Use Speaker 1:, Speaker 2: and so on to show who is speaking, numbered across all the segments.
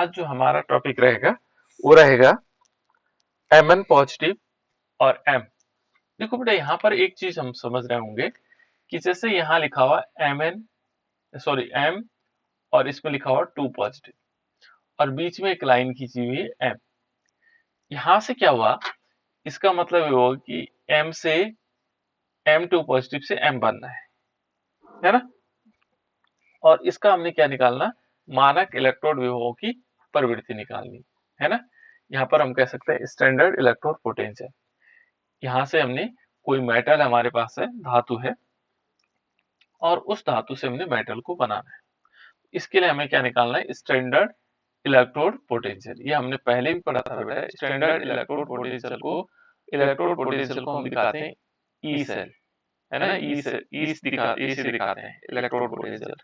Speaker 1: आज जो हमारा टॉपिक रहेगा वो रहेगा Mn पॉजिटिव और M। देखो बेटा, यहाँ पर एक चीज हम समझ रहे होंगे कि जैसे यहाँ लिखा हुआ M और इसमें लिखा हुआ 2 पॉजिटिव और बीच में एक लाइन खींची हुई है M। यहाँ से क्या हुआ, इसका मतलब ये होगा कि M से M2 पॉजिटिव से M बनना है ना। और इसका हमने क्या निकालना, मानक इलेक्ट्रोड विभवों की प्रवृत्ति निकालनी है ना। यहाँ पर हम कह सकते हैं स्टैंडर्ड इलेक्ट्रोड पोटेंशियल। यहाँ से हमने कोई मेटल हमारे पास है, धातु है, और उस धातु से हमने मेटल को बनाना है। इसके लिए हमें क्या निकालना है, स्टैंडर्ड इलेक्ट्रोड पोटेंशियल। ये हमने पहले भी पढ़ा था बेटा। स्टैंडर्ड इलेक्ट्रोड पोटेंशियल को हम दिखाते हैं ई सेल, है ना। ई से दिखाते हैं इलेक्ट्रोड पोटेंशियल।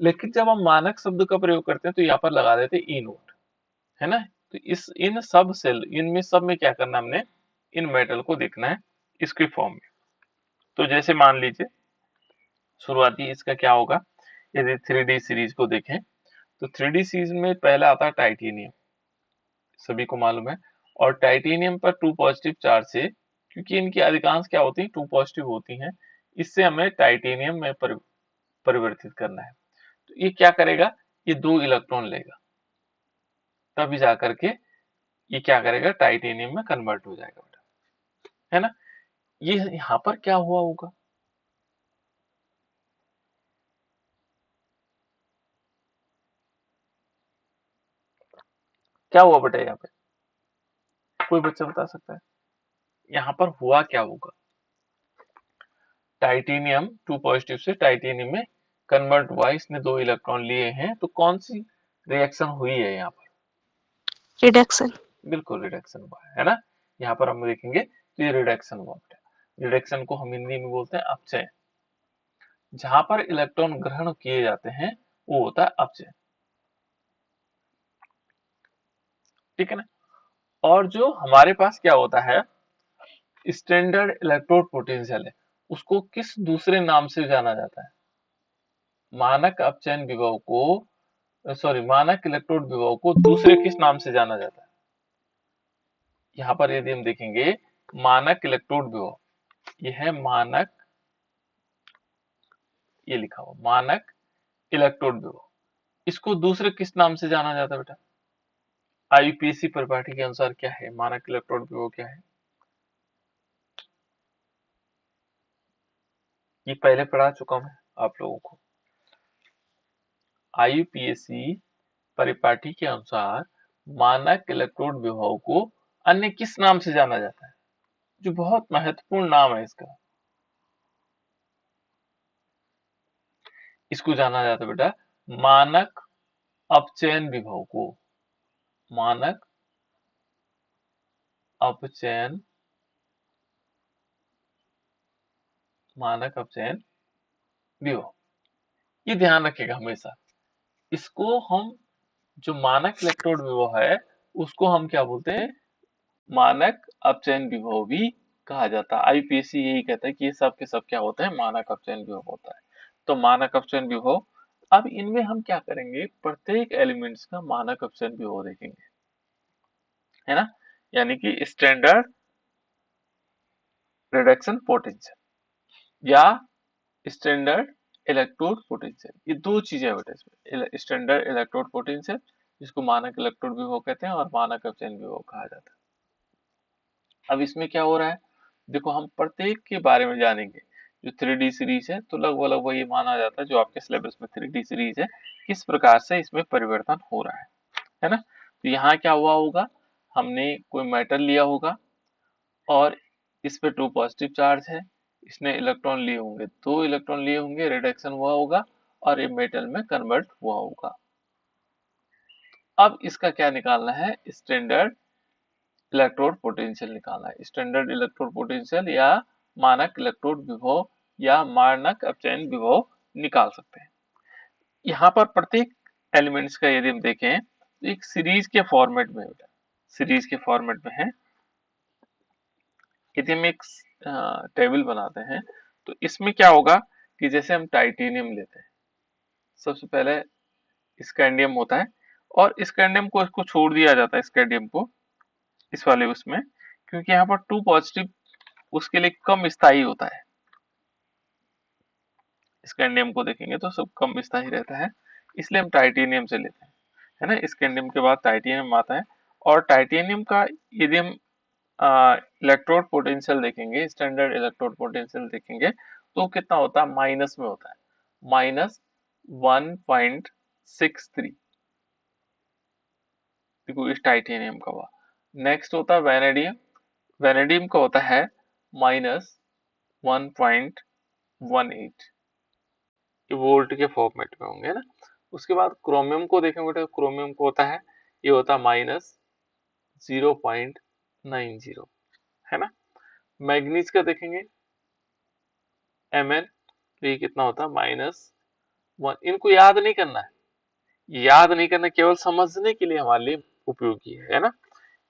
Speaker 1: लेकिन जब हम मानक शब्द का प्रयोग करते हैं तो यहाँ पर लगा देते हैं ई नोट, है ना। तो इनमें सब में क्या करना, हमने इन मेटल को देखना है इसके फॉर्म में। तो जैसे मान लीजिए शुरुआती इसका क्या होगा, यदि 3D सीरीज को देखें तो 3D सीरीज में पहला आता है टाइटेनियम, सभी को मालूम है। और टाइटेनियम पर 2 पॉजिटिव चार्ज से, क्योंकि इनकी अधिकांश क्या होती है 2 पॉजिटिव होती हैं, इससे हमें टाइटेनियम में परिवर्तित करना है। तो ये क्या करेगा, ये 2 इलेक्ट्रॉन लेगा, तभी जाकर के ये क्या करेगा, टाइटेनियम में कन्वर्ट हो जाएगा बेटा, है ना। ये यहाँ पर क्या हुआ होगा, क्या हुआ बेटा, यहाँ पे कोई बच्चा बता सकता है यहाँ पर हुआ क्या होगा। टाइटेनियम 2 पॉजिटिव से टाइटेनियम में कन्वर्ट हुआ, इसने 2 इलेक्ट्रॉन लिए हैं, तो कौन सी रिएक्शन हुई है यहाँ पर,
Speaker 2: रिडक्शन।
Speaker 1: बिल्कुल रिडक्शन हुआ है ना। यहाँ पर हम देखेंगे तो ये रिडक्शन हुआ बेटा। रिडक्शन को हम हिंदी में बोलते हैं अपचयन। जहां पर इलेक्ट्रॉन ग्रहण किए जाते हैं वो होता है अपचयन, ठीक है ना। और जो हमारे पास क्या होता है स्टैंडर्ड इलेक्ट्रोड पोटेंशियल है, उसको किस दूसरे नाम से जाना जाता है, मानक अपचयन विभव को, मानक इलेक्ट्रोड विभव को दूसरे किस नाम से जाना जाता है। यहाँ पर यदि हम देखेंगे मानक इलेक्ट्रोड विभव, यह है मानक, ये लिखा हुआ मानक इलेक्ट्रोड विभव, इसको दूसरे किस नाम से जाना जाता है बेटा। आईयूपीएसी परिपाटी के अनुसार क्या है मानक इलेक्ट्रोड विभव, क्या है, ये पहले पढ़ा चुका हूं आप लोगों को। आईयूपीएसी परिपाटी के अनुसार मानक इलेक्ट्रोड विभव को अन्य किस नाम से जाना जाता है, जो बहुत महत्वपूर्ण नाम है इसका, इसको जाना जाता है बेटा मानक अपचयन विभव को, मानक अपचयन, मानक अपचयन विभव। ये ध्यान रखिएगा हमेशा, इसको हम, जो मानक इलेक्ट्रोड विभव है उसको हम क्या बोलते हैं, मानक अपचयन विभव भी कहा जाता है। आईपीएसी यही कहता है कि ये सब के सब क्या होते हैं, मानक अपचयन विभव होता है। तो मानक अपचयन विभव, अब इनमें हम क्या करेंगे, प्रत्येक एलिमेंट्स का मानक अपचयन विभव देखेंगे, है ना। यानी कि स्टैंडर्ड रिडक्शन पोटेंशियल या स्टैंडर्ड इलेक्ट्रोड पोटेंशियल, ये दो चीजें हैं बेटा इसमें। स्टैंडर्ड इलेक्ट्रोड पोटेंशियल जिसको मानक इलेक्ट्रोड विभव कहते हैं और मानक अपचयन विभव कहा जाता है। अब इसमें क्या हो रहा है, देखो हम प्रत्येक के बारे में जानेंगे। जो 3D सीरीज है तो लगभग वही माना जाता है जो आपके सिलेबस में 3D सीरीज है, किस प्रकार से इसमें परिवर्तन हो रहा है ना। तो यहाँ क्या हुआ होगा, हमने कोई मेटल लिया होगा और इस पे 2 पॉजिटिव चार्ज है, इसने इलेक्ट्रॉन लिए होंगे, 2 इलेक्ट्रॉन लिए होंगे, रिडक्शन हुआ होगा और ये मेटल में कन्वर्ट हुआ होगा। अब इसका क्या निकालना है, स्टैंडर्ड इलेक्ट्रोड पोटेंशियल निकालना है। स्टैंडर्ड इलेक्ट्रोड पोटेंशियल या मानक इलेक्ट्रोड विभव या मानक अपचयन विभव निकाल सकते हैं। यहाँ पर प्रत्येक एलिमेंट्स का यदि हम देखें तो एक सीरीज के फॉर्मेट में, सीरीज के फॉर्मेट में है। यदि हम एक टेबल बनाते हैं तो इसमें क्या होगा कि जैसे हम टाइटेनियम लेते हैं, सबसे पहले स्कैंडियम होता है, और स्कैंडियम को इसको छोड़ दिया जाता है, स्कैंडियम को इस वाले उसमें, क्योंकि यहाँ पर 2 पॉजिटिव उसके लिए कम स्थायी होता है। स्कैंडियम को देखेंगे तो सब कम स्थायी रहता है, इसलिए हम टाइटेनियम से लेते हैं, है ना। स्कैंडियम के बाद टाइटेनियम आता है, और टाइटेनियम का यदि हम इलेक्ट्रोड पोटेंशियल देखेंगे, स्टैंडर्ड इलेक्ट्रोड पोटेंशियल देखेंगे, तो कितना होता है, माइनस में होता है, -1.63। देखो इस टाइटेनियम का हुआ। नेक्स्ट होता है वेनेडियम, वेनेडियम का होता है -1.18, ये वोल्ट के फॉर्मेट में होंगे ना। उसके बाद क्रोमियम को देखेंगे बेटा, क्रोमियम को होता है, ये होता है -0.90, है ना। मैग्नीज का देखेंगे Mn, तो ये कितना होता है, -1। इनको याद नहीं करना है, याद नहीं करना, केवल समझने के लिए हमारे लिए उपयोगी है ना।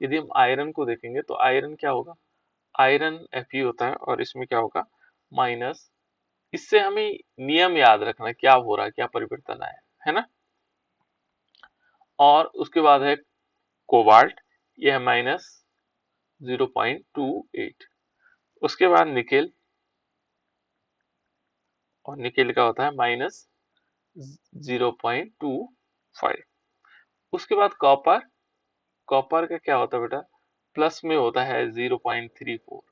Speaker 1: यदि हम आयरन को देखेंगे तो आयरन क्या होगा, आयरन Fe होता है, और इसमें क्या होगा, माइनस। इससे हमें नियम याद रखना है, क्या हो रहा है, क्या परिवर्तन आया है ना। और उसके बाद है कोबाल्ट, यह है -0.28। उसके बाद निकेल, और निकेल का होता है -0.25। उसके बाद कॉपर, कॉपर का क्या होता है बेटा, प्लस में होता है 0.34।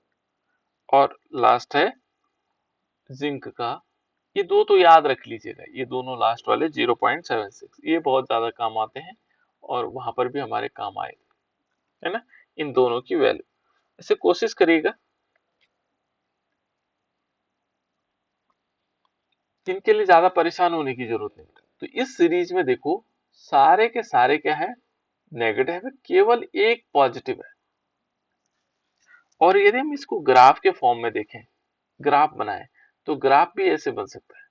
Speaker 1: और लास्ट है जिंक का, ये दो तो याद रख लीजिएगा, ये दोनों लास्ट वाले 0.76, ये बहुत ज्यादा काम आते हैं, और वहां पर भी हमारे काम आए, है ना, इन दोनों की वैल्यू। ऐसे कोशिश करिएगा, इनके लिए ज्यादा परेशान होने की जरूरत नहीं। तो इस सीरीज में देखो, सारे के सारे क्या है, नेगेटिव है, केवल एक पॉजिटिव है। और यदि हम इसको ग्राफ के फॉर्म में देखें, ग्राफ बनाए, तो ग्राफ भी ऐसे बन सकता है।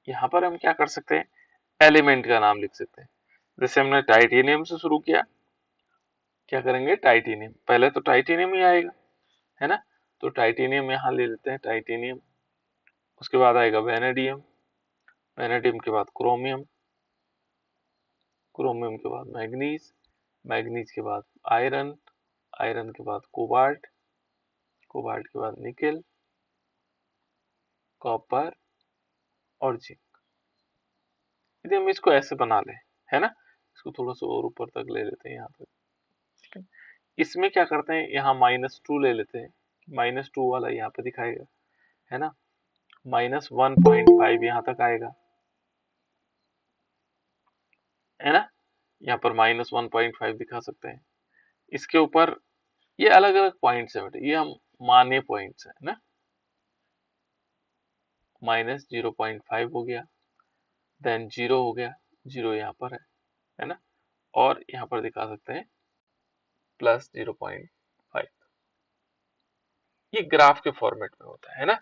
Speaker 1: यहाँ पर हम क्या कर सकते हैं, एलिमेंट का नाम लिख सकते हैं। जैसे हमने टाइटेनियम से शुरू किया, क्या करेंगे, टाइटेनियम, पहले तो टाइटेनियम ही आएगा, है ना। तो टाइटेनियम यहाँ ले लेते हैं, टाइटेनियम। उसके बाद आएगा वेनेडियम, वेनेडियम के बाद क्रोमियम, क्रोमियम के बाद मैग्नीज, मैग्नीज के बाद आयरन, आयरन के बाद कोबाल्ट, कोबाल्ट के बाद निकेल, कॉपर और जिंक। यदि हम इसको ऐसे बना लें, है ना, इसको थोड़ा सा और ऊपर तक ले लेते हैं यहाँ तक, ठीक है। इसमें क्या करते हैं, यहाँ -2 ले लेते हैं, -2 वाला यहाँ पे दिखाएगा, है ना, -1.5 यहाँ तक आएगा, है ना। यहाँ पर -1.5 दिखा सकते हैं। इसके ऊपर ये अलग अलग पॉइंट्स है बेटे, ये हम माने पॉइंट्स है ना। -0.5 हो गया, देन 0 हो गया, 0 यहाँ पर है ना। और यहाँ पर दिखा सकते हैं +0.5, ये ग्राफ के फॉर्मेट में होता है ना।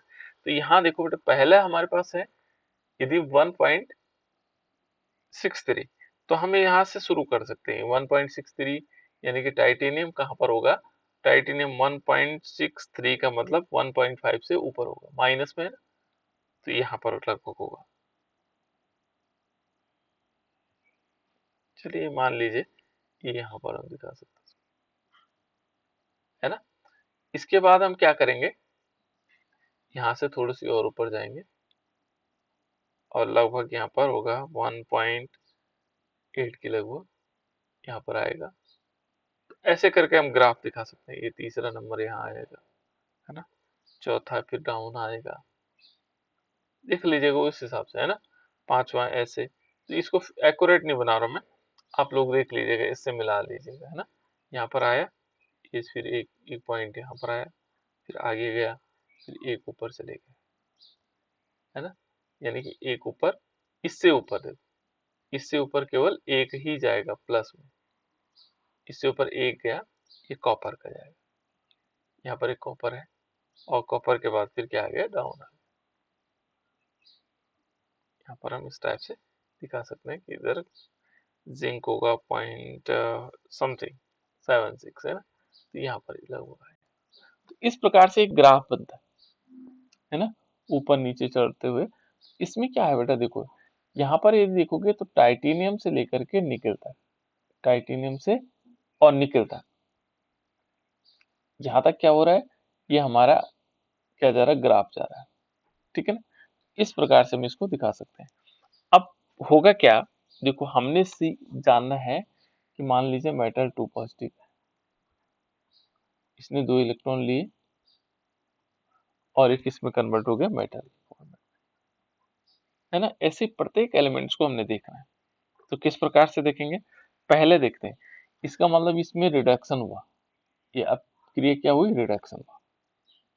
Speaker 1: तो यहाँ देखो बेटे, पहले हमारे पास है यदि 1.63, तो हमें यहाँ से शुरू कर सकते हैं 1.63, यानी कि टाइटेनियम कहाँ पर होगा, टाइटेनियम 1.63 का मतलब 1.5 से ऊपर होगा, माइनस में है ना, तो यहाँ पर लगभग होगा। चलिए मान लीजिए ये यहाँ पर हम दिखा सकते हैं, है ना। इसके बाद हम क्या करेंगे, यहाँ से थोड़ी सी और ऊपर जाएंगे, और लगभग यहाँ पर होगा 1.8 के लगभग यहाँ पर आएगा। तो ऐसे करके हम ग्राफ दिखा सकते हैं, ये तीसरा नंबर यहाँ आएगा, है ना, चौथा फिर डाउन आएगा, देख लीजिएगा उस हिसाब से, है ना, पांचवा ऐसे। तो इसको एक्यूरेट नहीं बना रहा मैं, आप लोग देख लीजिएगा, इससे मिला लीजिएगा, है ना। यहाँ पर आया, इस फिर एक एक पॉइंट यहाँ पर आया, फिर आगे गया, फिर एक ऊपर चले गए, है ना, यानी कि एक ऊपर, इससे ऊपर देखो, इससे ऊपर केवल एक ही जाएगा प्लस में, इससे ऊपर एक गया, ये कॉपर का जाएगा, यहाँ पर एक कॉपर है, और कॉपर के बाद फिर क्या आ गया, डाउन आ गया। यहाँ पर हम इस टाइप से दिखा सकते हैं कि इधर जिंक होगा पॉइंट समथिंग 76, है ना, तो यहाँ पर लगभग है। तो इस प्रकार से एक ग्राफ बनता है ना, ऊपर नीचे चढ़ते हुए। इसमें क्या है बेटा, देखो यहाँ पर ये देखोगे तो टाइटेनियम से लेकर के निकल तक, टाइटेनियम से और निकल तक यहाँ तक क्या हो रहा है, ये हमारा क्या जा रहा है, ग्राफ जा रहा है। ठीक है ना, इस प्रकार से हम इसको दिखा सकते हैं। अब होगा क्या, देखो हमने सी जानना है कि मान लीजिए मेटल 2 पॉजिटिव है, इसने 2 इलेक्ट्रॉन लिए और एक इसमें कन्वर्ट हो गया मेटल फॉर्म में, है ना। ऐसे प्रत्येक एलिमेंट्स को हमने देखना है। तो किस प्रकार से देखेंगे, पहले देखते हैं, इसका मतलब इसमें रिडक्शन हुआ, ये अब क्रिया क्या हुई, रिडक्शन हुआ,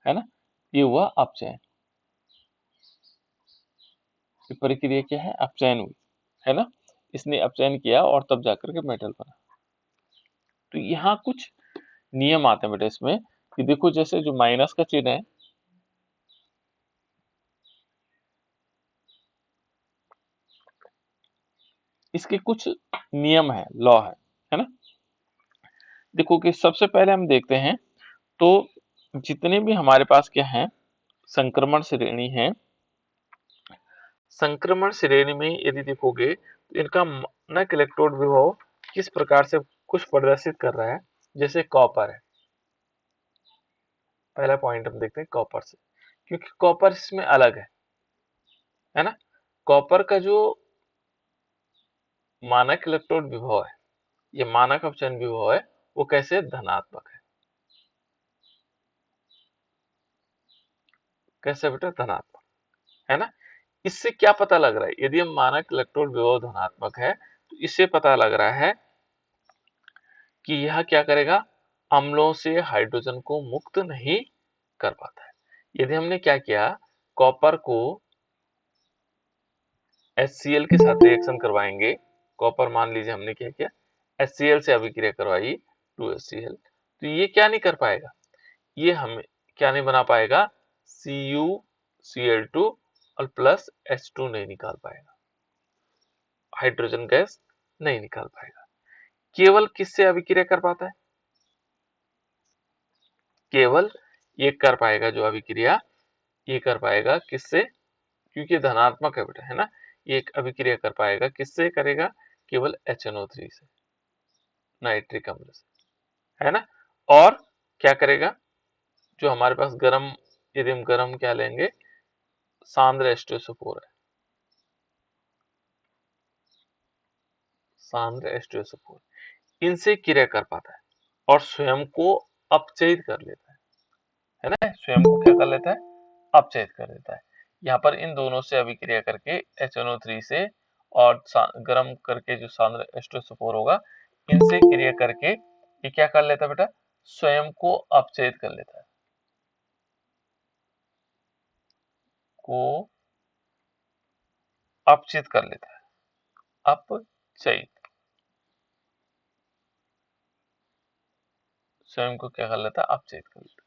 Speaker 1: है ना। ये हुआ अपचयन, ये प्रक्रिया क्या है, अपचयन हुई, है ना। इसने अपचयन किया और तब जाकर के मेटल बना। तो यहाँ कुछ नियम आते हैं बेटा इसमें, कि देखो जैसे जो माइनस का चिन्ह है, इसके कुछ नियम है, लॉ है ना। देखो कि सबसे पहले हम देखते हैं, तो जितने भी हमारे पास क्या है, संक्रमण श्रेणी है, संक्रमण श्रेणी में यदि देखोगे तो इनका मानक इलेक्ट्रोड विभव किस प्रकार से कुछ प्रदर्शित कर रहा है। जैसे कॉपर है, पहला पॉइंट हम देखते हैं कॉपर से, क्योंकि कॉपर इसमें अलग है ना। कॉपर का जो मानक इलेक्ट्रोड विभव है, ये मानक अपचयन विभव है, वो कैसे धनात्मक है, कैसे बेटा, धनात्मक, है ना। इससे क्या पता लग रहा है, यदि हम मानक इलेक्ट्रोड विभव धनात्मक है तो इससे पता लग रहा है कि यह क्या करेगा, अम्लों से हाइड्रोजन को मुक्त नहीं कर पाता है। यदि हमने क्या किया, कॉपर को HCl के साथ रिएक्शन करवाएंगे, कॉपर मान लीजिए हमने क्या किया, HCl से अभिक्रिया करवाई 2HCl, तो ये क्या नहीं कर पाएगा, ये हमें क्या नहीं बना पाएगा, CuCl2 और प्लस H2 नहीं निकाल पाएगा, हाइड्रोजन गैस नहीं निकाल पाएगा। केवल किससे अभिक्रिया कर पाता है, केवल ये कर पाएगा जो अभिक्रिया, ये कर पाएगा किससे, क्योंकि धनात्मक है बेटा, है ना। ये एक अभिक्रिया कर पाएगा, किससे करेगा, केवल HNO3 से, नाइट्रिक अम्ल से, है ना। और क्या करेगा, जो हमारे पास गर्म, यदि हम गर्म क्या लेंगे, सांद्र H2SO4 है, सांद्र H2SO4, इनसे क्रिया कर पाता है और स्वयं को अपचयित कर लेता है ना, स्वयं को क्या कर लेता है, अपचयित कर देता है। यहाँ पर इन दोनों से अभिक्रिया करके HNO3 से और गर्म करके जो सांद्र H2SO4 होगा, इनसे क्रिया करके ये क्या कर लेता है बेटा, स्वयं को अपचयित कर लेता है, को अपचयित कर लेता है, अपचयित, स्वयं को क्या कर लेता है, अपचयित कर लेता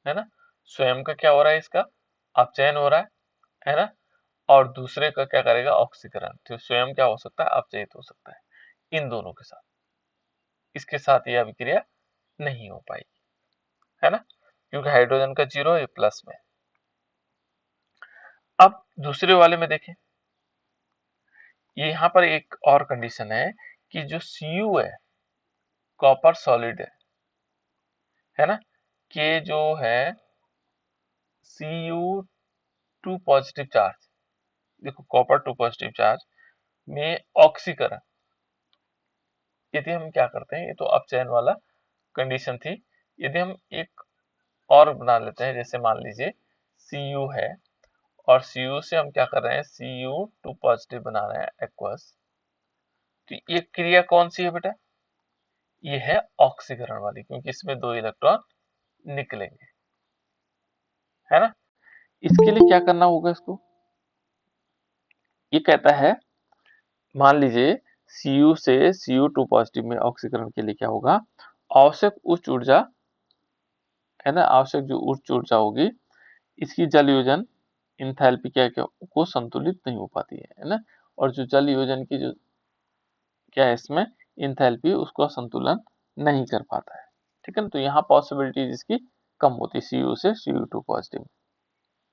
Speaker 1: है ना। स्वयं का क्या हो रहा है, इसका अपचयन हो रहा है ना। और दूसरे का क्या करेगा, ऑक्सीकरण, तो स्वयं क्या हो सकता है, अपचयित हो सकता है इन दोनों के साथ, इसके साथ ये अभिक्रिया नहीं हो पाएगी, है ना, क्योंकि हाइड्रोजन का 0 है, प्लस में। अब दूसरे वाले में देखें, ये यहाँ पर एक और कंडीशन है कि जो Cu है, कॉपर सॉलिड है ना, के जो है Cu2 पॉजिटिव चार्ज, देखो कॉपर 2 पॉजिटिव चार्ज में ऑक्सीकरण, यदि हम क्या करते हैं, ये तो अपचयन वाला कंडीशन थी, यदि हम एक और बना लेते हैं, जैसे मान लीजिए Cu है और Cu से हम क्या कर रहे हैं, Cu2 पॉजिटिव बना रहे हैं एक्वस, तो ये क्रिया कौन सी है बेटा, ये है ऑक्सीकरण वाली, क्योंकि इसमें 2 इलेक्ट्रॉन निकलेंगे, है ना। इसके लिए क्या करना होगा, इसको ये कहता है, मान लीजिए Cu से Cu2 पॉजिटिव में ऑक्सीकरण के लिए क्या होगा, आवश्यक उच्च ऊर्जा, है ना, आवश्यक जो उच्च ऊर्जा होगी, इसकी जल योजन इंथैल्पी क्या क्या को संतुलित नहीं हो पाती है ना। और जो जल योजन की जो क्या है इसमें इंथैल्पी, उसको संतुलन नहीं कर पाता है, ठीक है ना। तो यहाँ पॉसिबिलिटी इसकी कम होती है Cu से Cu2 पॉजिटिव,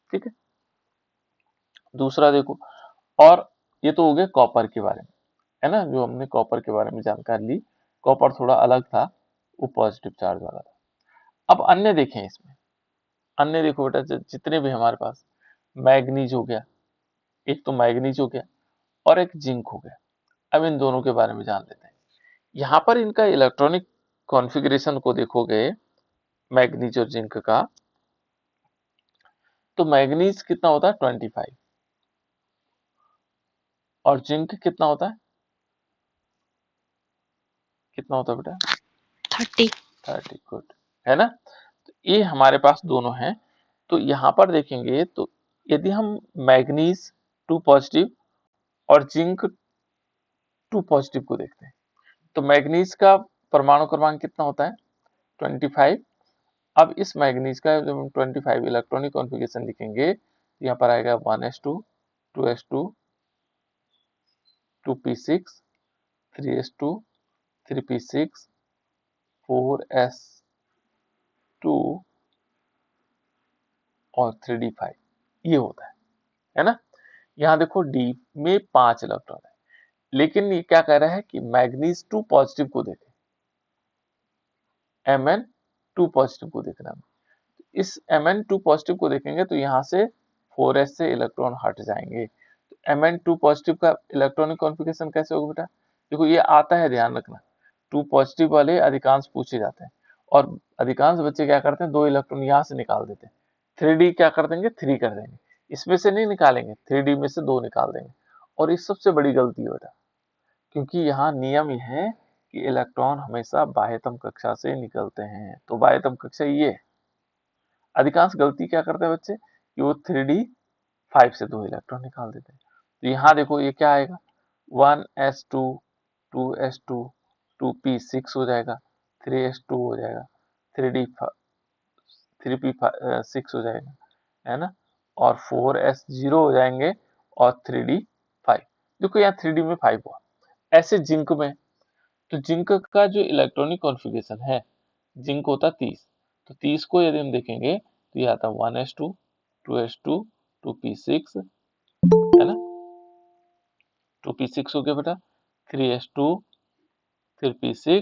Speaker 1: ठीक है। दूसरा देखो, और ये तो हो गया कॉपर के बारे में, है ना, जो हमने कॉपर के बारे में जानकारी ली। कॉपर थोड़ा अलग था, वो पॉजिटिव चार्ज वाला था। अब अन्य देखें इसमें, अन्य देखो बेटा, जितने भी हमारे पास, मैग्नीज हो गया, एक तो मैग्नीज हो गया और एक जिंक हो गया। अब इन दोनों के बारे में जान लेते हैं। यहाँ पर इनका इलेक्ट्रॉनिक कॉन्फ़िगरेशन को देखोगे, मैग्नीज और जिंक का, तो मैग्नीज कितना होता है 25, और जिंक कितना होता है, कितना होता है बेटा
Speaker 2: 30।
Speaker 1: 30। गुड, है ना। तो ये हमारे पास दोनों हैं। तो यहाँ पर देखेंगे तो यदि हम मैग्नीज 2 पॉजिटिव और जिंक 2 पॉजिटिव को देखते हैं, तो मैग्नीज का परमाणु क्रमांक कितना होता है 25। अब इस मैग्नीज का जब हम 25 इलेक्ट्रॉनिक कॉन्फ़िगरेशन लिखेंगे, तो यहाँ पर आएगा 1s2, 2s2, 2p6, 3s2, 3p6, 4s2 और 3d5, ये होता है ना। यहाँ देखो डी में 5 इलेक्ट्रॉन है, लेकिन ये क्या कह रहा है कि मैग्नीज 2 पॉजिटिव को देखें, Mn2 पॉजिटिव को देखना है। इस Mn2 पॉजिटिव को देखेंगे तो यहाँ से 4s से इलेक्ट्रॉन हट जाएंगे। तो Mn2 पॉजिटिव का इलेक्ट्रॉनिक कॉन्फ़िगरेशन कैसे होगा बेटा, देखो ये आता है, ध्यान रखना, 2 पॉजिटिव वाले अधिकांश पूछे जाते हैं, और अधिकांश बच्चे क्या करते हैं, 2 इलेक्ट्रॉन यहाँ से निकाल देते हैं, 3d क्या कर देंगे, 3 कर देंगे, इसमें से नहीं निकालेंगे, 3d में से 2 निकाल देंगे। और ये सबसे बड़ी गलती है बेटा, क्योंकि यहाँ नियम ये है कि इलेक्ट्रॉन हमेशा बाह्यतम कक्षा से निकलते हैं। तो बाह्यतम कक्षा ये है। अधिकांश गलती क्या करते हैं बच्चे, कि वो 3d5 से 2 इलेक्ट्रॉन निकाल देते हैं। तो यहाँ देखो ये क्या आएगा, 1s2, 2s2, 2p6 हो जाएगा, 3s2 हो जाएगा, 3d 3p6 हो जाएगा, है ना, और 4s0 हो जाएंगे, और 3d5। देखो यहाँ 3d में 5 हुआ। ऐसे जिंक में, तो जिंक का जो इलेक्ट्रॉनिक कॉन्फ़िगरेशन है, जिंक होता 30, तो 30 को यदि हम देखेंगे तो ये आता 1s2, 2s2, 2p6, है ना, 2p6 हो गया बेटा, 3s2, 3p6,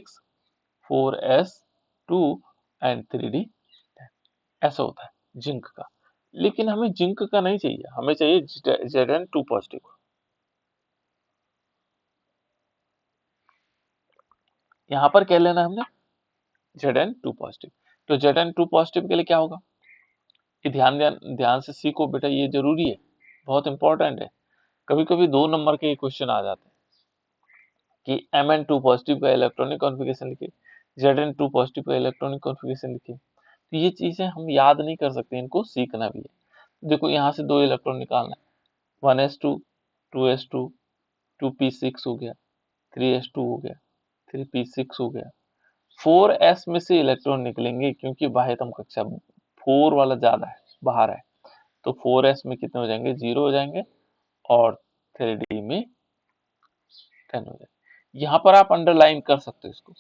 Speaker 1: 4s2 and 3d, ऐसा होता है जिंक का। लेकिन हमें जिंक का नहीं चाहिए, हमें चाहिए Zn2 पॉजिटिव। यहाँ पर क्या लेना है हमने, Zn2 पॉजिटिव। तो Zn2 पॉजिटिव के लिए क्या होगा, ये ध्यान ध्यान ध्यान से सीखो बेटा, ये जरूरी है, बहुत इंपॉर्टेंट है। कभी कभी 2 नंबर के क्वेश्चन आ जाते हैं कि Mn2 पॉजिटिव का इलेक्ट्रॉनिक कॉन्फ़िगरेशन लिखे, Zn2 पॉजिटिव का इलेक्ट्रॉनिक कॉन्फ़िगरेशन लिखे। तो ये चीजें हम याद नहीं कर सकते, इनको सीखना भी है। देखो यहाँ से 2 इलेक्ट्रॉन निकालना है, 1s2, 2s2, 2p6 हो गया, 3s2 हो गया, 3p6 हो गया। 4s में से इलेक्ट्रॉन निकलेंगे, क्योंकि बाह्यतम कक्षा 4 वाला ज्यादा है, बाहर है, तो 4s में कितने हो जाएंगे, 0 हो जाएंगे, और 3d में 10 हो जाएंगे। यहाँ पर आप अंडरलाइन कर सकते हो इसको,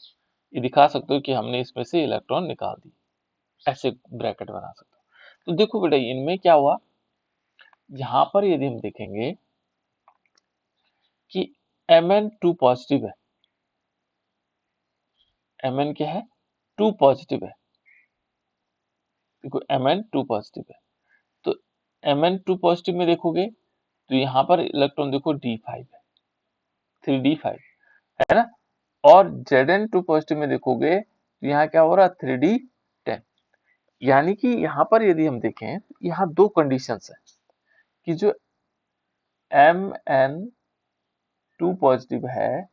Speaker 1: ये दिखा सकते हो कि हमने इसमें से इलेक्ट्रॉन निकाल दी, ऐसे ब्रैकेट बना सकते हो। तो देखो बेटा इनमें क्या हुआ, यहाँ पर यदि हम देखेंगे कि Mn2 पॉजिटिव है, Mn क्या है, 2 पॉजिटिव है, देखो Mn2 पॉजिटिव है। तो Mn2 पॉजिटिव में देखोगे तो यहाँ पर इलेक्ट्रॉन देखो d5 है, 3d5, है ना, और Zn2 पॉजिटिव में देखोगे तो यहाँ क्या हो रहा है, 3d10। यानी कि यहाँ पर यदि हम देखें, यहाँ 2 कंडीशंस है कि जो Mn2 पॉजिटिव है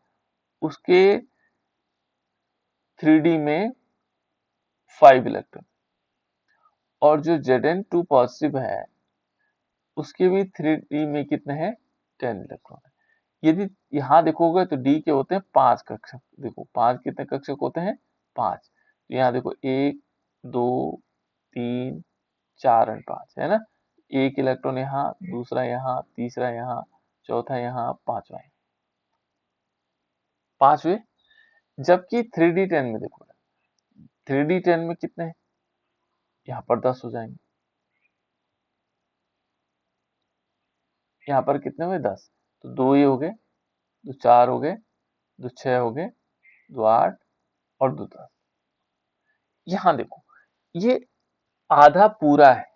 Speaker 1: उसके 3d में 5 इलेक्ट्रॉन, और जो Zn2 पॉजिटिव है उसके भी 3d में कितने हैं, 10 इलेक्ट्रॉन है। यदि यहाँ देखोगे तो d के होते हैं 5 कक्षक, देखो 5 कितने कक्षक होते हैं, 5। तो यहाँ देखो 1, 2, 3, 4 और 5, है ना, एक इलेक्ट्रॉन यहाँ, दूसरा यहाँ, तीसरा यहाँ, चौथा यहाँ, पांचवा यहाँ, पांचवे। जबकि 3d10 में देखो, 3d10 में कितने हैं, यहाँ पर 10 हो जाएंगे, यहाँ पर कितने हुए 10, तो 2 ही हो गए, 2 4 हो गए, 2 6 हो गए, 2 8 और 2 10। यहाँ देखो ये आधा पूरा है,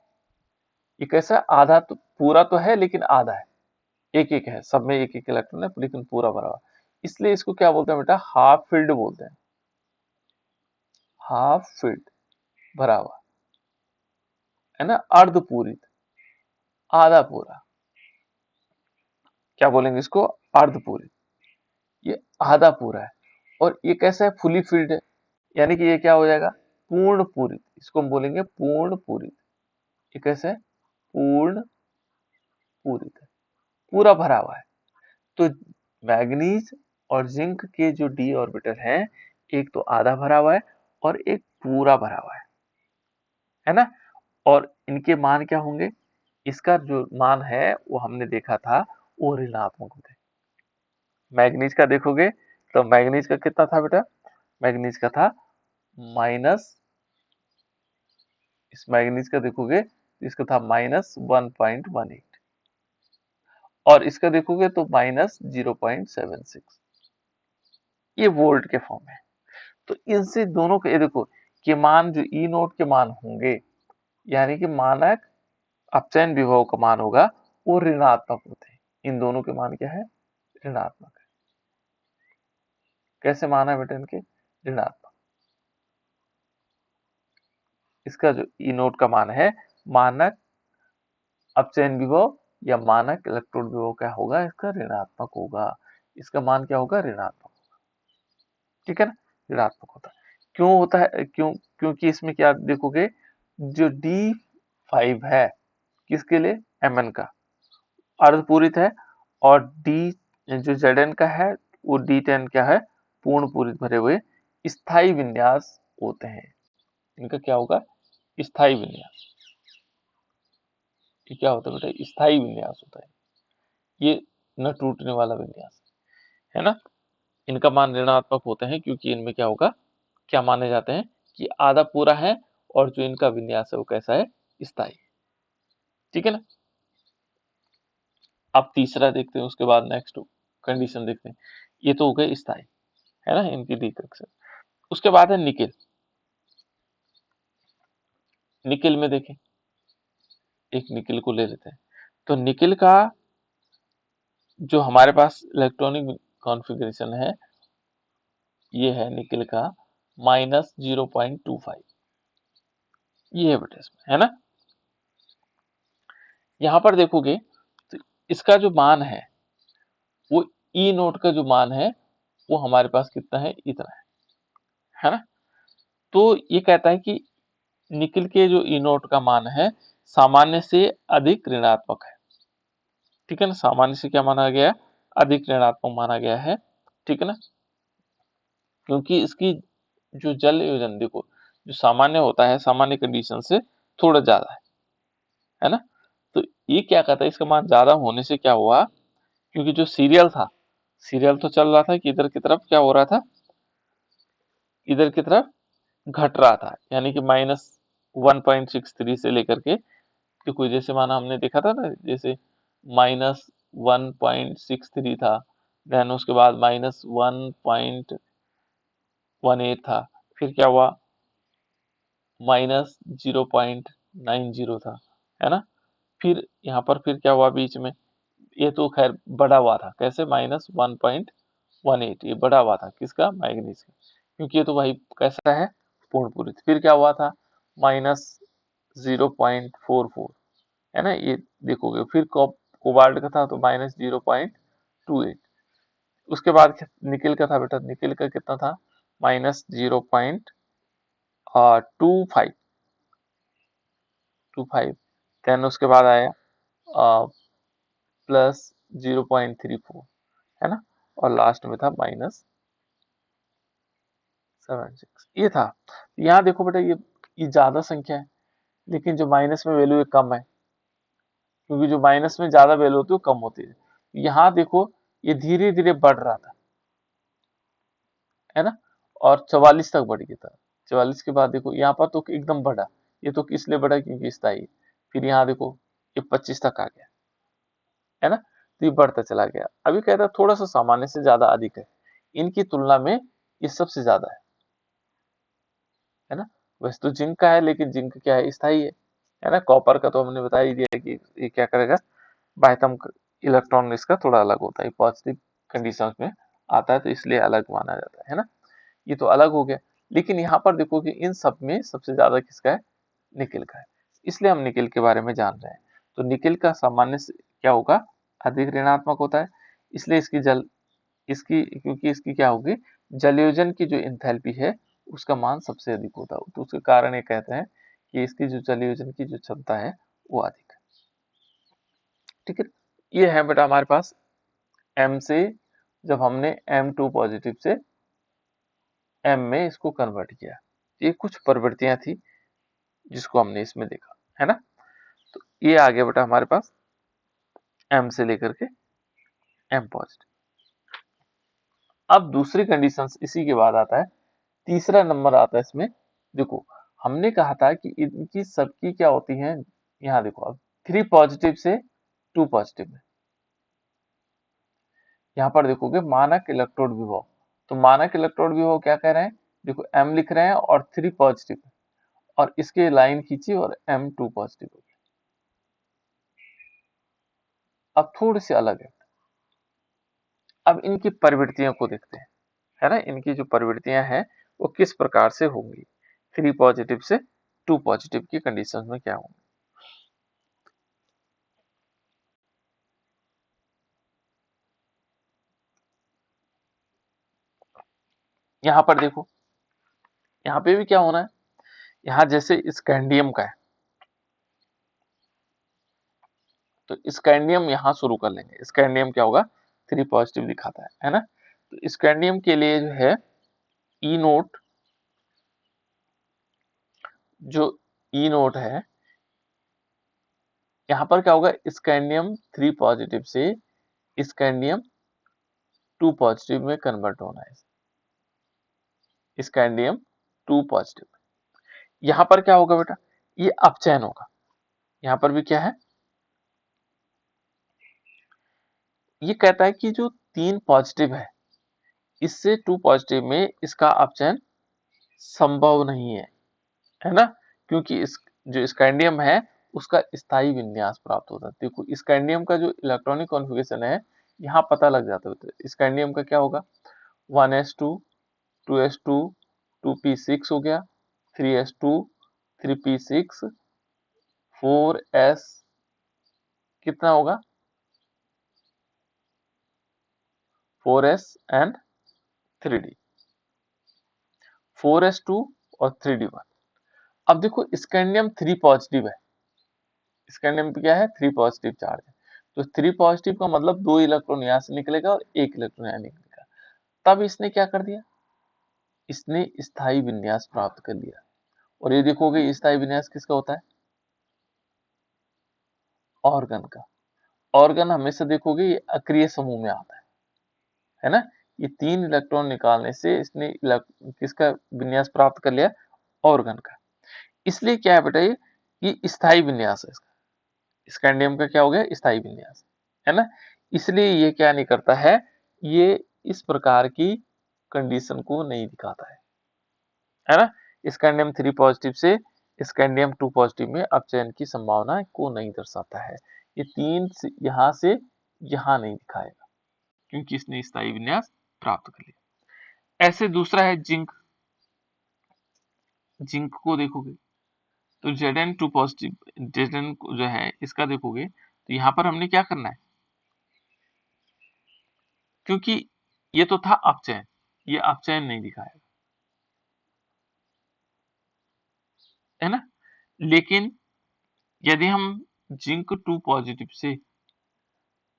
Speaker 1: ये कैसा आधा, तो पूरा तो है लेकिन आधा है, एक एक है, सब में एक एक इलेक्ट्रॉन है लेकिन पूरा भरा हुआ, इसलिए इसको क्या बोलते हैं बेटा, हाफ फिल्ड बोलते हैं, हाफ फिल्ड, भरा हुआ है ना, अर्धपूरित, आधा पूरा, क्या बोलेंगे इसको, अर्धपूरित, ये आधा पूरा है। और ये कैसा है, फुली फिल्ड है, यानी कि ये क्या हो जाएगा, पूर्ण पूरित, इसको हम बोलेंगे पूर्ण पूरित। ये कैसे है, पूर्ण पूरित है, पूरा भरा हुआ है। तो मैग्नीज और जिंक के जो डी ऑर्बिटल हैं, एक तो आधा भरा हुआ है और एक पूरा भरा हुआ है ना। और इनके मान क्या होंगे, इसका जो मान है वो हमने देखा था, वो ऋणात्मक होते हैं। मैग्नीज का देखोगे तो मैग्नीज का कितना था बेटा, मैग्नीज का था माइनस, इस मैग्नीज का देखोगे तो इसका था -1.18, और इसका देखोगे तो -0.76, ये वोल्ट के फॉर्म में। तो इनसे दोनों के, ये देखो के मान, जो ई नोट के मान होंगे, यानी कि मानक अपचयन विभव का मान होगा, वो ऋणात्मक होते हैं। इन दोनों के मान क्या है, ऋणात्मक है। कैसे मान है बेटा इनके, ऋणात्मक। इसका जो ई नोट का मान है, मानक अपचयन विभव या मानक इलेक्ट्रोड विभव क्या होगा, इसका ऋणात्मक होगा। इसका मान क्या होगा, ऋणात्मक, ठीक है ना, ऋणात्मक होता है। क्यों होता है, क्योंकि इसमें क्या देखोगे, जो D5 है किसके लिए, Mn का, अर्धपूरित है, और डी जो Zn का है, वो D10 क्या है, पूर्ण पूरित भरे हुए स्थायी विन्यास होते हैं। इनका क्या होगा, स्थायी विन्यास। ये क्या होता है बेटा, स्थायी विन्यास होता है, ये न टूटने वाला विन्यास है ना। इनका मान ऋणात्मक होते हैं क्योंकि इनमें क्या होगा, क्या माने जाते हैं कि आधा पूरा है, और जो इनका विन्यास है वो कैसा है, स्थायी, ठीक है ना। अब तीसरा देखते हैं, उसके बाद नेक्स्ट कंडीशन देखते हैं। ये तो हो गए स्थायी, है ना, इनकी डिकक्शन। उसके बाद है निकेल। निकेल में देखें, एक निकेल को ले लेते हैं, तो निकेल का जो हमारे पास इलेक्ट्रॉनिक कॉन्फ़िगरेशन है, ये है निकेल का -0.25, ये है बेटा इसमें, है ना। यहाँ पर देखोगे तो इसका जो मान वो ई नोट का जो मान है, वो हमारे पास कितना है, इतना है ना। तो ये कहता है कि निकेल के जो ई नोट का मान है, सामान्य से अधिक ऋणात्मक है, ठीक है ना। सामान्य से क्या माना गया है, अधिक ऋणात्मक माना गया है, ठीक है ना। क्योंकि इसकी जो जल योजन देखो, जो सामान्य होता है, सामान्य कंडीशन से थोड़ा ज्यादा है ना। तो ये क्या कहता है, इसका मान ज्यादा होने से क्या हुआ, क्योंकि जो सीरियल था, सीरियल तो चल रहा था कि इधर की तरफ क्या हो रहा था, इधर की तरफ घट रहा था, यानी कि -1.63 से लेकर के, क्योंकि जैसे माना हमने देखा था ना, जैसे -1.63 था, देन उसके बाद -1.18 था, फिर क्या हुआ, -0.90 था, है ना। फिर यहाँ पर फिर क्या हुआ बीच में, ये तो खैर बढ़ा हुआ था, कैसे, -1.18, ये बढ़ा हुआ था किसका, मैग्नीज का, क्योंकि ये तो भाई कैसा है, पूर्ण पूरित। फिर क्या हुआ था, -0.44, है ना, ये देखोगे। फिर कोबाल्ट का था तो -0.28, उसके बाद निकेल का था बेटा, निकेल का कितना था, -0.25, देन उसके बाद आया +0.34, है ना, और लास्ट में था -76, ये था। यहाँ देखो बेटा, ये ज्यादा संख्या है, लेकिन जो माइनस में वैल्यू है कम है, क्योंकि जो माइनस में ज्यादा वैल्यू होती है वो कम होती है। यहाँ देखो ये धीरे धीरे बढ़ रहा था, है ना, और 44 तक बढ़ गया था। 44 के बाद देखो यहाँ पर तो एकदम बढ़ा, ये तो इसलिए बढ़ा क्योंकि स्थायी। फिर यहाँ देखो ये 25 तक आ गया, है ना। तो ये बढ़ता चला गया। अभी कहता है थोड़ा सा सामान्य से ज्यादा अधिक है, इनकी तुलना में ये सबसे ज्यादा है ना। वैसे तो जिंक का है, लेकिन जिंक क्या है, स्थायी है ना। कॉपर का तो हमने बता ही दिया कि ये क्या करेगा, बाह्यतम इलेक्ट्रॉन इसका थोड़ा अलग होता है, पॉजिटिव कंडीशंस में आता है, तो इसलिए अलग माना जाता है ना। ये तो अलग हो गया। लेकिन यहाँ पर देखो कि इन सब में सबसे ज्यादा किसका है, निकेल का है। इसलिए हम निकेल के बारे में जान रहे हैं। तो निकेल का सामान्य से क्या होगा, अधिक ऋणात्मक होता है। इसलिए इसकी क्योंकि इसकी क्या होगी, जलयोजन की जो इंथैल्पी है उसका मान सबसे अधिक होता है, तो उसके कारण ये कहते हैं कि इसकी जो जलयोजन की जो क्षमता है वो अधिक है। ठीक है, ये है बेटा हमारे पास M से, जब हमने M2 पॉजिटिव से M में इसको कन्वर्ट किया, ये कुछ प्रवृत्तियां थी जिसको हमने इसमें देखा, है ना। तो ये आ गया बेटा हमारे पास M से लेकर के M पॉजिटिव। अब दूसरी कंडीशन इसी के बाद आता है, तीसरा नंबर आता है इसमें। देखो, हमने कहा था कि इनकी सबकी क्या होती है, यहाँ देखो अब 3 पॉजिटिव से 2 पॉजिटिव में, यहाँ पर देखोगे मानक इलेक्ट्रोड विभव। तो मानक इलेक्ट्रोड विभव क्या कह रहे हैं, देखो M लिख रहे हैं और 3 पॉजिटिव, और इसके लाइन खींची और M2 पॉजिटिव हो गया। अब थोड़ी सी अलग है, अब इनकी प्रवृत्तियों को देखते हैं, है ना। इनकी जो प्रवृत्तियां हैं वो किस प्रकार से होंगी, 3 पॉजिटिव से 2 पॉजिटिव की कंडीशन में क्या होंगी। यहाँ पर देखो, यहाँ पे भी क्या होना है, यहाँ जैसे स्कैंडियम का है, तो स्कैंडियम यहाँ शुरू कर लेंगे। स्कैंडियम क्या होगा, 3 पॉजिटिव दिखाता है ना। तो स्कैंडियम के लिए जो है ई नोट, जो ई नोट है, यहाँ पर क्या होगा, स्कैंडियम 3 पॉजिटिव से स्कैंडियम 2 पॉजिटिव में कन्वर्ट होना है। स्कैंडियम 2 पॉजिटिव, यहाँ पर क्या होगा बेटा, ये अपचयन होगा। यहाँ पर भी क्या है, ये कहता है कि जो 3 पॉजिटिव है इससे 2 पॉजिटिव में इसका अपचयन संभव नहीं है ना। क्योंकि इस जो स्कैंडियम है उसका स्थायी विन्यास प्राप्त होता है। देखो स्कैंडियम का जो इलेक्ट्रॉनिक कॉन्फ़िगरेशन है यहाँ पता लग जाता है। तो स्कैंडियम का क्या होगा, 1s2 2s2 2p6 हो गया, 3s2 3p6 4s कितना होगा, 4s एंड 3d, 4s2 और 3d1। अब देखो स्कैंडियम 3 पॉजिटिव है, स्कैंडियम पे क्या है, 3 पॉजिटिव चार्ज है। तो 3 पॉजिटिव का मतलब 2 इलेक्ट्रॉन यहाँ से निकलेगा और 1 इलेक्ट्रॉन यहाँ निकलेगा। तब इसने क्या कर दिया, इसने स्थायी विन्यास प्राप्त कर लिया। और ये देखोगे स्थायी विन्यास किसका होता है, ऑर्गन का। ऑर्गन हमेशा देखोगे ये अक्रिय समूह में आता है ना। ये 3 इलेक्ट्रॉन निकालने से इसने किसका विन्यास प्राप्त कर लिया, ऑर्गन का। इसलिए क्या है बेटा, ये स्थायी विन्यास है इसका। स्कैंडियम का क्या हो गया, स्थायी विन्यास, है ना। इसलिए ये क्या नहीं करता है, ये इस प्रकार की कंडीशन को नहीं दिखाता है ना। स्कैंडियम 3 पॉजिटिव से स्कैंडियम 2 पॉजिटिव में अपचयन की संभावना को नहीं दर्शाता है। ये 3 यहाँ से यहाँ नहीं दिखाएगा क्योंकि इसने स्थायी विन्यास प्राप्त कर लिया। ऐसे दूसरा है जिंक। जिंक को देखोगे तो Zn2 पॉजिटिव, Zn जो है इसका देखोगे तो यहाँ पर हमने क्या करना है, क्योंकि ये तो था अपचयन, ये अपचयन नहीं दिखाएगा, है ना। लेकिन यदि हम जिंक 2 पॉजिटिव से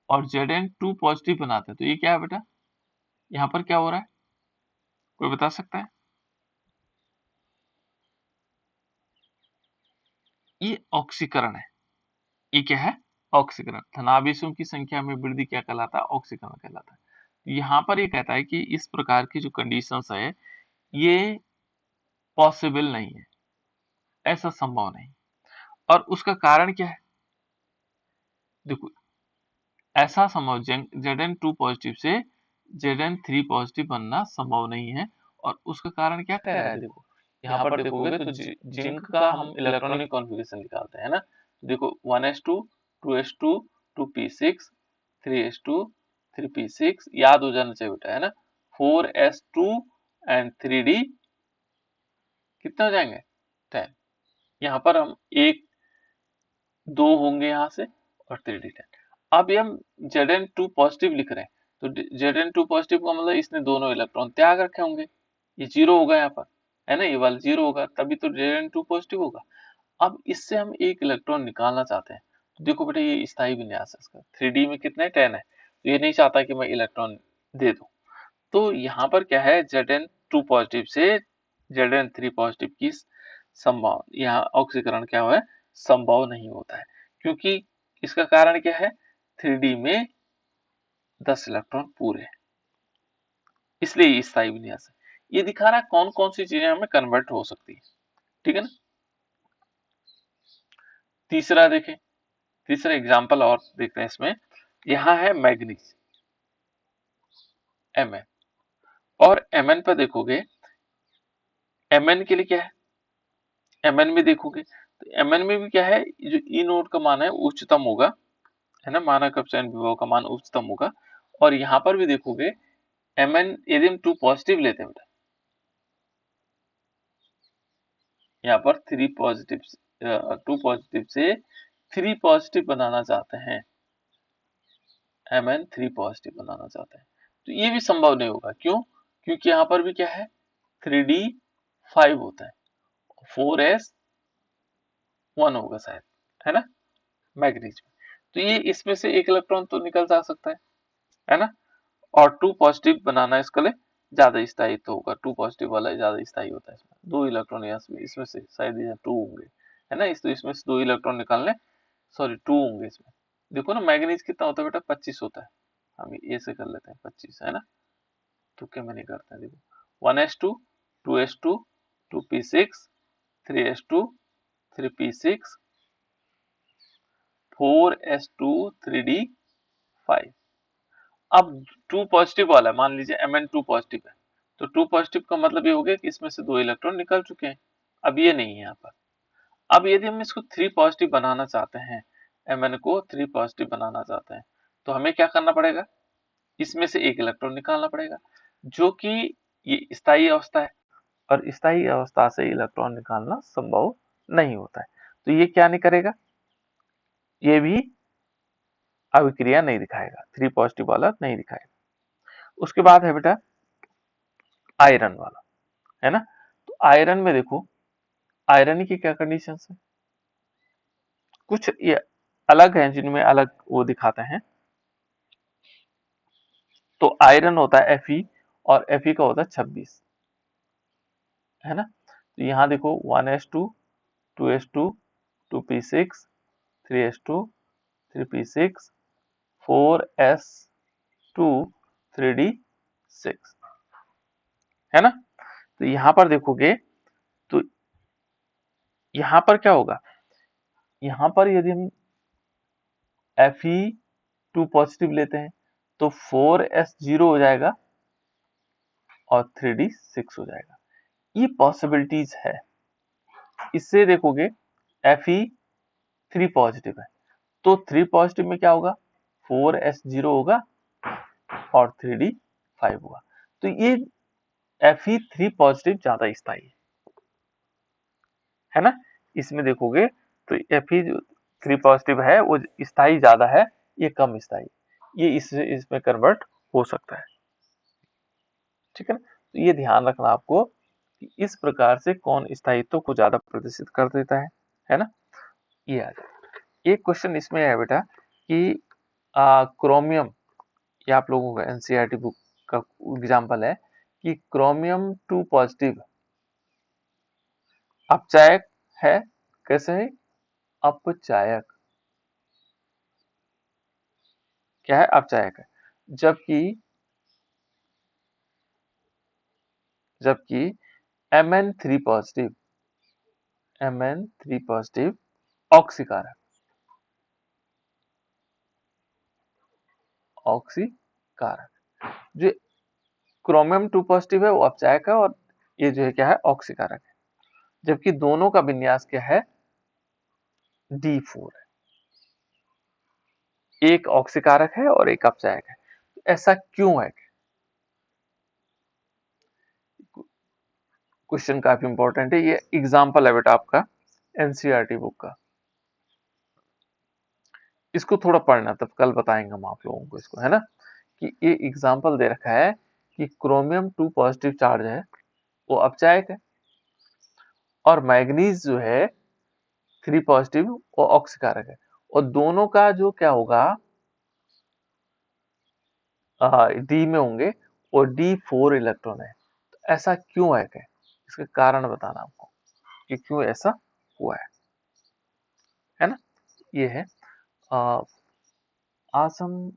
Speaker 1: और Zn2 पॉजिटिव बनाते हैं तो ये क्या है बेटा, यहाँ पर क्या हो रहा है, कोई बता सकता है। ये ऑक्सीकरण है। ये क्या है, ऑक्सीकरण। धनावेशों की संख्या में वृद्धि क्या कहलाता है, ऑक्सीकरण कहलाता है। यहाँ पर ये कहता है कि इस प्रकार की जो कंडीशंस है ये पॉसिबल नहीं है, ऐसा संभव नहीं। और उसका कारण क्या है, देखो ऐसा संभव Zn2 पॉजिटिव से Zn3 पॉजिटिव बनना संभव नहीं है। और उसका कारण क्या कह रहा है, देखो यहाँ पर देखोगे तो जिंक का हम इलेक्ट्रॉनिक कॉन्फ़िगरेशन निकालते हैं ना, तो देखो 1s2 2s2 2p6 3s2 3p6, याद हो जाना चाहिए बेटा, है ना। 4s2 एंड 3d कितने हो जाएंगे 10। यहाँ पर हम एक दो होंगे यहाँ से और 3d10। अब ये हम Zn2 पॉजिटिव लिख रहे हैं, तो Zn2 पॉजिटिव का मतलब इसने दोनों इलेक्ट्रॉन त्याग रखे होंगे, ये जीरो होगा यहाँ पर, है ना, ये वाला जीरो होगा, तभी तो Zn2 पॉजिटिव होगा। अब इससे हम एक इलेक्ट्रॉन निकालना चाहते हैं, तो देखो बेटा ये स्थायी विन्यास है इसका, 3d में कितना है 10 है, तो ये नहीं चाहता कि मैं इलेक्ट्रॉन दे दूं। तो यहाँ पर क्या है, Zn2 पॉजिटिव से Zn3 पॉजिटिव की संभावना, यहाँ ऑक्सीकरण क्या हुआ है, संभव नहीं होता है, क्योंकि इसका कारण क्या है, 3d में 10 इलेक्ट्रॉन पूरे हैं, इसलिए ये स्थायी विन्यास है। ये दिखा रहा है कौन कौन सी चीजें हमें कन्वर्ट हो सकती है, ठीक है ना। तीसरा देखें, तीसरा एग्जाम्पल और देखते हैं इसमें, यहाँ है मैग्नीज Mn, और Mn पर देखोगे, Mn के लिए क्या है, Mn में देखोगे तो Mn में भी क्या है, जो ई नोड का मान है उच्चतम होगा, है ना, मानक अपचयन विभव का मान उच्चतम होगा। और यहाँ पर भी देखोगे Mn यदि हम 2 पॉजिटिव लेते हैं बेटा, यहाँ पर 3 पॉजिटिव 2 पॉजिटिव से 3 पॉजिटिव बनाना चाहते हैं, Mn 3 पॉजिटिव बनाना चाहते हैं, तो ये भी संभव नहीं होगा। क्यों, क्योंकि यहाँ पर भी क्या है 3d 5 होता है, 4s 1 होगा शायद, है ना, मैग्नीज में, तो ये इसमें से एक इलेक्ट्रॉन तो निकल जा सकता है ना। और 2 पॉजिटिव बनाना इसके लिए ज्यादा स्थायित्व होगा, 2 पॉजिटिव वाला ज्यादा स्थायी होता है, इसमें 2 इलेक्ट्रॉन इसमें से शायद ये 2 होंगे, है ना, तो इसमें से 2 इलेक्ट्रॉन निकालने, सॉरी 2 होंगे इसमें। देखो ना मैग्नीज कितना होता है बेटा, 25 होता है, हम ये से कर लेते हैं 25, है ना, तुक्के में नहीं करते हैं। देखो 1s2 2s2 2p6 3s2 3p6 4s2 3d5। अब 2 पॉजिटिव वाला है, मान लीजिए Mn2 पॉजिटिव है, तो 2 पॉजिटिव का मतलब ये हो गया कि इसमें से 2 इलेक्ट्रॉन निकल चुके हैं, अब ये नहीं है यहाँ पर। अब यदि हम इसको 3 पॉजिटिव बनाना चाहते हैं, Mn को 3 पॉजिटिव बनाना चाहते हैं, तो हमें क्या करना पड़ेगा, इसमें से एक इलेक्ट्रॉन निकालना पड़ेगा, जो कि ये स्थायी अवस्था है, और स्थायी अवस्था से इलेक्ट्रॉन निकालना संभव नहीं होता है, तो ये क्या नहीं करेगा, ये भी अभिक्रिया नहीं दिखाएगा, 3 पॉजिटिव वाला नहीं दिखाएगा। उसके बाद है बेटा आयरन वाला, है ना, तो आयरन में देखो, आयरन की क्या कंडीशन है, कुछ ये अलग है, जिनमें अलग वो दिखाते हैं। तो आयरन होता है Fe, और Fe का होता है 26, है ना, तो यहाँ देखो 1s2 2s2 2p6 3s2 3p6 4s2 3d6, है ना, तो यहाँ पर देखोगे तो यहाँ पर क्या होगा, यहाँ पर यदि हम Fe2 पॉजिटिव लेते हैं तो 4s 0 हो जाएगा और 3d6 हो जाएगा, ये पॉसिबिलिटीज है। इससे देखोगे Fe3 पॉजिटिव है, तो 3 पॉजिटिव में क्या होगा, 4s 0 होगा और 3d5 होगा, तो ये Fe3 पॉजिटिव ज्यादा स्थायी है ना। इसमें देखोगे तो Fe3 पॉजिटिव है वो स्थायी ज्यादा है, ये कम स्थायी, ये इसमें कन्वर्ट हो सकता है, ठीक है ना। तो ये ध्यान रखना आपको कि इस प्रकार से कौन स्थायित्व को ज्यादा प्रदर्शित कर देता है ना। ये आ जाए एक क्वेश्चन इसमें है बेटा कि क्रोमियम, ये आप लोगों का एनसीईआरटी बुक का एग्जांपल है कि क्रोमियम 2 पॉजिटिव अपचायक है, कैसे है, अपचायक, क्या है, अपचायक है, जबकि जबकि Mn3 पॉजिटिव, Mn3 पॉजिटिव ऑक्सीकारक, ऑक्सीकारक। जो क्रोमियम 2 पॉजिटिव है वो अपचायक है और ये जो है क्या है ऑक्सीकारक है, जबकि दोनों का विन्यास क्या है D4 है। एक ऑक्सीकारक है और एक अपचायक है। ऐसा क्यों है? क्वेश्चन काफी इंपॉर्टेंट है, ये एग्जाम्पल है बेटा आपका एनसीईआरटी बुक का। इसको थोड़ा पढ़ना, तब कल बताएंगे हम आप लोगों को इसको, है ना। कि ये एग्जाम्पल दे रखा है कि क्रोमियम 2 पॉजिटिव चार्ज है वो अपचायक है, और मैग्नीज जो है 3 पॉजिटिव वो ऑक्सीकारक है, और दोनों का जो क्या होगा डी में होंगे और D4 इलेक्ट्रॉन है। तो ऐसा क्यों है? क्या इसका कारण बताना आपको कि क्यों ऐसा हुआ है ना। ये है आज हम